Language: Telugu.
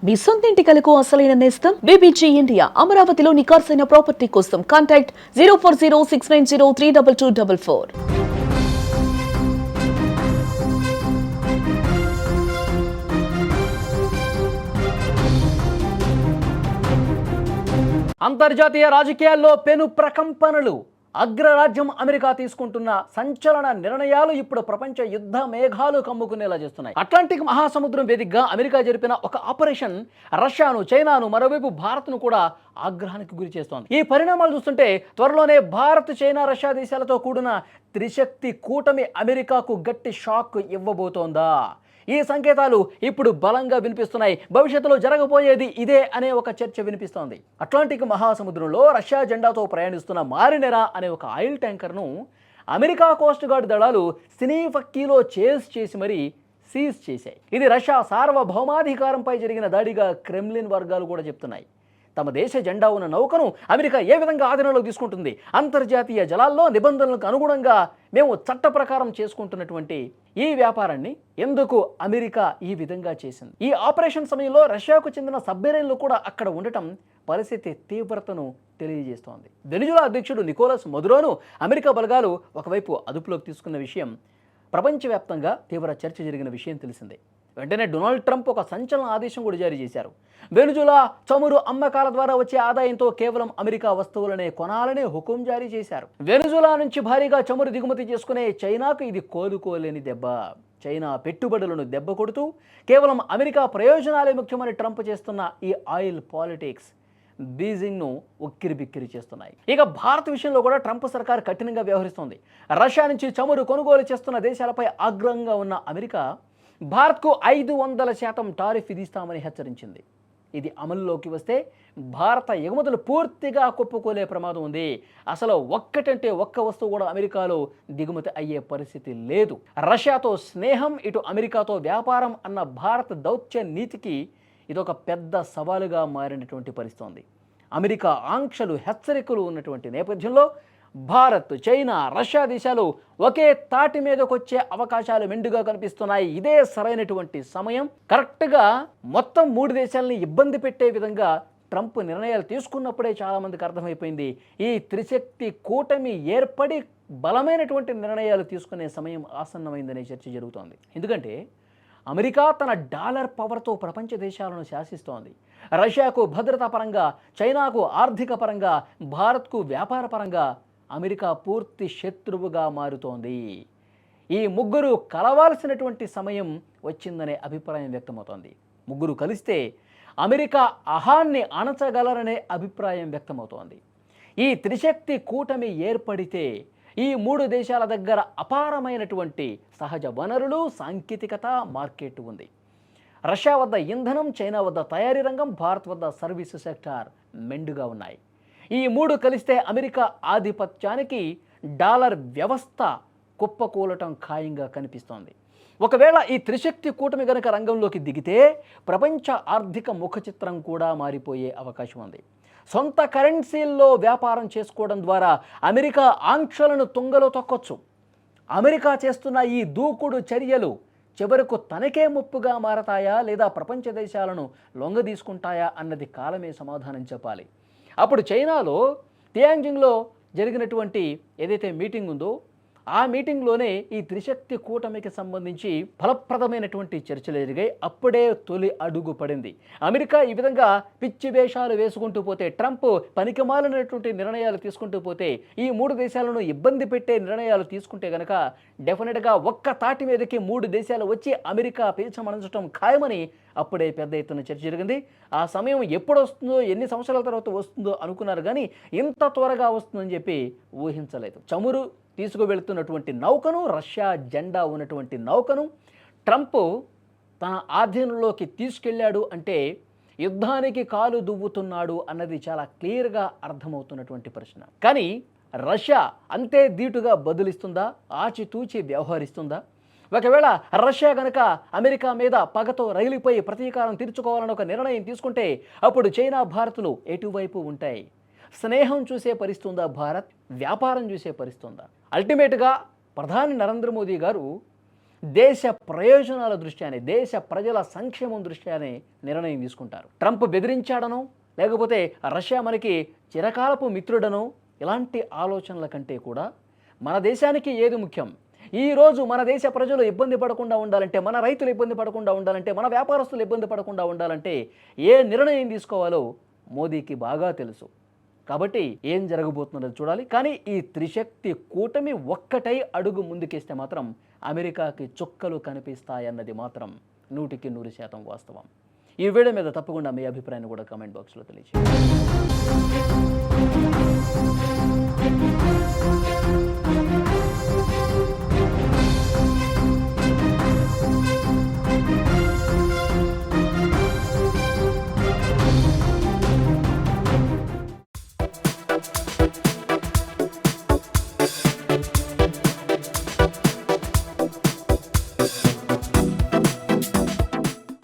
మీ సొంతింటి కలకు అసలైన నేస్తం బీబీజీ ఇండియా. అమరావతిలో నికార్సైన ప్రాపర్టీ కోసం కాంటాక్ట్ 040690322244. అంతర్జాతీయ రాజకీయాల్లో పెను ప్రకంపనలు. అగ్రరాజ్యం అమెరికా తీసుకుంటున్న సంచలన నిర్ణయాలు ఇప్పుడు ప్రపంచ యుద్ధ మేఘాలు కమ్ముకునేలా చేస్తున్నాయి. అట్లాంటిక్ మహాసముద్రం వేదికగా అమెరికా జరిపిన ఒక ఆపరేషన్ రష్యాను, చైనాను, మరోవైపు భారత్ను కూడా ఆగ్రహానికి గురి చేస్తోంది. ఈ పరిణామాలు చూస్తుంటే త్వరలోనే భారత్, చైనా, రష్యా దేశాలతో కూడిన త్రిశక్తి కూటమి అమెరికాకు గట్టి షాక్ ఇవ్వబోతోందా? ఈ సంకేతాలు ఇప్పుడు బలంగా వినిపిస్తున్నాయి. భవిష్యత్తులో జరగబోయేది ఇదే అనే ఒక చర్చ వినిపిస్తోంది. అట్లాంటిక్ మహాసముద్రంలో రష్యా జెండాతో ప్రయాణిస్తున్న మారినెరా అనే ఒక ఆయిల్ ట్యాంకర్ను అమెరికా కోస్ట్ గార్డ్ దళాలు సినీఫక్కీలో చేసి మరీ సీజ్ చేశాయి. ఇది రష్యా సార్వభౌమాధికారంపై జరిగిన దాడిగా క్రెమ్లిన్ వర్గాలు కూడా చెప్తున్నాయి. తమ దేశ జెండా ఉన్న నౌకను అమెరికా ఏ విధంగా ఆధీనంలోకి తీసుకుంటుంది? అంతర్జాతీయ జలాల్లో నిబంధనలకు అనుగుణంగా మేము చట్ట ప్రకారం చేసుకుంటున్నటువంటి ఈ వ్యాపారాన్ని ఎందుకు అమెరికా ఈ విధంగా చేసింది? ఈ ఆపరేషన్ సమయంలో రష్యాకు చెందిన సబ్మెరైన్లు కూడా అక్కడ ఉండటం పరిస్థితి తీవ్రతను తెలియజేస్తోంది. వెనిజులా అధ్యక్షుడు నికోలస్ మదురోను అమెరికా బలగాలు ఒకవైపు అదుపులోకి తీసుకున్న విషయం ప్రపంచవ్యాప్తంగా తీవ్ర చర్చ జరిగిన విషయం తెలిసిందే. వెంటనే డొనాల్డ్ ట్రంప్ ఒక సంచలన ఆదేశం కూడా జారీ చేశారు. వెనిజులా చమురు అమ్మకాల ద్వారా వచ్చే ఆదాయంతో కేవలం అమెరికా వస్తువులనే కొనాలనే హుకుం జారీ చేశారు. వెనిజులా నుంచి భారీగా చమురు దిగుమతి చేసుకునే చైనాకు ఇది కోలుకోలేని దెబ్బ. చైనా పెట్టుబడులను దెబ్బ కొడుతూ కేవలం అమెరికా ప్రయోజనాలే ముఖ్యమని ట్రంప్ చేస్తున్న ఈ ఆయిల్ పాలిటిక్స్ బీజింగ్ను ఉక్కిరిబిక్కిరి చేస్తున్నాయి. ఇక భారత్ విషయంలో కూడా ట్రంప్ సర్కార్ కఠినంగా వ్యవహరిస్తోంది. రష్యా నుంచి చమురు కొనుగోలు చేస్తున్న దేశాలపై ఆగ్రహంగా ఉన్న అమెరికా భారత్కు 500% టారిఫ్ విధిస్తామని హెచ్చరించింది. ఇది అమలులోకి వస్తే భారత ఎగుమతులు పూర్తిగా కుప్పకూలే ప్రమాదం ఉంది. అసలు ఒక్కటంటే ఒక్క వస్తువు కూడా అమెరికాలో దిగుమతి అయ్యే పరిస్థితి లేదు. రష్యాతో స్నేహం, ఇటు అమెరికాతో వ్యాపారం అన్న భారత దౌత్య నీతికి ఇదొక పెద్ద సవాలుగా మారినటువంటి పరిస్థితి ఉంది. అమెరికా ఆంక్షలు, హెచ్చరికలు ఉన్నటువంటి నేపథ్యంలో భారత్, చైనా, రష్యా దేశాలు ఒకే తాటి మీదకి వచ్చే అవకాశాలు మెండుగా కనిపిస్తున్నాయి. ఇదే సరైనటువంటి సమయం. కరెక్ట్గా మొత్తం 3 దేశాలని ఇబ్బంది పెట్టే విధంగా ట్రంప్ నిర్ణయాలు తీసుకున్నప్పుడే చాలామందికి అర్థమైపోయింది ఈ త్రిశక్తి కూటమి ఏర్పడి బలమైనటువంటి నిర్ణయాలు తీసుకునే సమయం ఆసన్నమైందనే చర్చ జరుగుతోంది. ఎందుకంటే అమెరికా తన డాలర్ పవర్తో ప్రపంచ దేశాలను శాసిస్తోంది. రష్యాకు భద్రతా పరంగా, చైనాకు ఆర్థిక పరంగా, భారత్కు వ్యాపార పరంగా అమెరికా పూర్తి శత్రువుగా మారుతోంది. ఈ ముగ్గురు కలవాల్సినటువంటి సమయం వచ్చిందనే అభిప్రాయం వ్యక్తమవుతోంది. ముగ్గురు కలిస్తే అమెరికా అహాన్ని అణచగలరనే అభిప్రాయం వ్యక్తమవుతోంది. ఈ త్రిశక్తి కూటమి ఏర్పడితే ఈ 3 దేశాల దగ్గర అపారమైనటువంటి సహజ వనరులు, సాంకేతికత, మార్కెట్ ఉంది. రష్యా వద్ద ఇంధనం, చైనా వద్ద తయారీ రంగం, భారత్ వద్ద సర్వీసు సెక్టార్ మెండుగా ఉన్నాయి. ఈ 3 కలిస్తే అమెరికా ఆధిపత్యానికి డాలర్ వ్యవస్థ కుప్పకూలటం ఖాయంగా కనిపిస్తోంది. ఒకవేళ ఈ త్రిశక్తి కూటమి గనక రంగంలోకి దిగితే ప్రపంచ ఆర్థిక ముఖచిత్రం కూడా మారిపోయే అవకాశం ఉంది. సొంత కరెన్సీల్లో వ్యాపారం చేసుకోవడం ద్వారా అమెరికా ఆంక్షలను తుంగలో తొక్కొచ్చు. అమెరికా చేస్తున్న ఈ దూకుడు చర్యలు చివరకు తనకే ముప్పుగా మారతాయా, లేదా ప్రపంచ దేశాలను లొంగదీసుకుంటాయా అన్నది కాలమే సమాధానం చెప్పాలి. అప్పుడు చైనాలో టియాంజింగ్లో జరిగినటువంటి ఏదైతే మీటింగ్ ఉందో ఆ మీటింగ్లోనే ఈ త్రిశక్తి కూటమికి సంబంధించి ఫలప్రదమైనటువంటి చర్చలు జరిగాయి. అప్పుడే తొలి అడుగు పడింది. అమెరికా ఈ విధంగా పిచ్చి వేషాలు వేసుకుంటూ పోతే, ట్రంప్ పనికిమాలినటువంటి నిర్ణయాలు తీసుకుంటూ పోతే, ఈ 3 దేశాలను ఇబ్బంది పెట్టే నిర్ణయాలు తీసుకుంటే కనుక డెఫినెట్గా ఒక్క తాటి మీదకి 3 దేశాలు వచ్చి అమెరికా పీచమణచడం ఖాయమని అప్పుడే పెద్ద ఎత్తున చర్చ జరిగింది. ఆ సమయం ఎప్పుడు వస్తుందో, ఎన్ని సంవత్సరాల తర్వాత వస్తుందో అనుకున్నారు, కానీ ఇంత త్వరగా వస్తుందని చెప్పి ఊహించలేదు. చమురు తీసుకువెళ్తున్నటువంటి నౌకను, రష్యా జెండా ఉన్నటువంటి నౌకను ట్రంప్ తన ఆధీనంలోకి తీసుకెళ్లాడు అంటే యుద్ధానికి కాలు దువ్వుతున్నాడు అన్నది చాలా క్లియర్గా అర్థమవుతున్నటువంటి ప్రశ్న. కానీ రష్యా అంతే ధీటుగా బదులిస్తుందా, ఆచితూచి వ్యవహరిస్తుందా? ఒకవేళ రష్యా గనక అమెరికా మీద పగతో రగిలిపోయి ప్రతీకారం తీర్చుకోవాలని ఒక నిర్ణయం తీసుకుంటే అప్పుడు చైనా, భారత్లు ఎటువైపు ఉంటాయి? స్నేహం చూసే పరిస్తుందా భారత్? వ్యాపారం చూసే పరిస్తుందా? అల్టిమేట్గా ప్రధాని నరేంద్ర మోదీ గారు దేశ ప్రయోజనాల దృష్ట్యానే, దేశ ప్రజల సంక్షేమం దృష్ట్యానే నిర్ణయం తీసుకుంటారు. ట్రంప్ బెదిరించాడనో లేకపోతే రష్యా మనకి చిరకాలపు మిత్రుడనో ఇలాంటి ఆలోచనల కంటే కూడా మన దేశానికి ఏది ముఖ్యం, ఈరోజు మన దేశ ప్రజలు ఇబ్బంది పడకుండా ఉండాలంటే, మన రైతులు ఇబ్బంది పడకుండా ఉండాలంటే, మన వ్యాపారస్తులు ఇబ్బంది పడకుండా ఉండాలంటే ఏ నిర్ణయం తీసుకోవాలో మోదీకి బాగా తెలుసు. కాబట్టి ఏం జరగబోతుందో చూడాలి. కానీ ఈ త్రిశక్తి కూటమి ఒక్కటై అడుగు ముందుకేస్తే మాత్రం అమెరికాకి చుక్కలు కనిపిస్తాయన్నది మాత్రం 100% వాస్తవం. ఈ వీడియో మీద తప్పకుండా మీ అభిప్రాయాన్ని కూడా కామెంట్ బాక్స్లో తెలియజేయండి.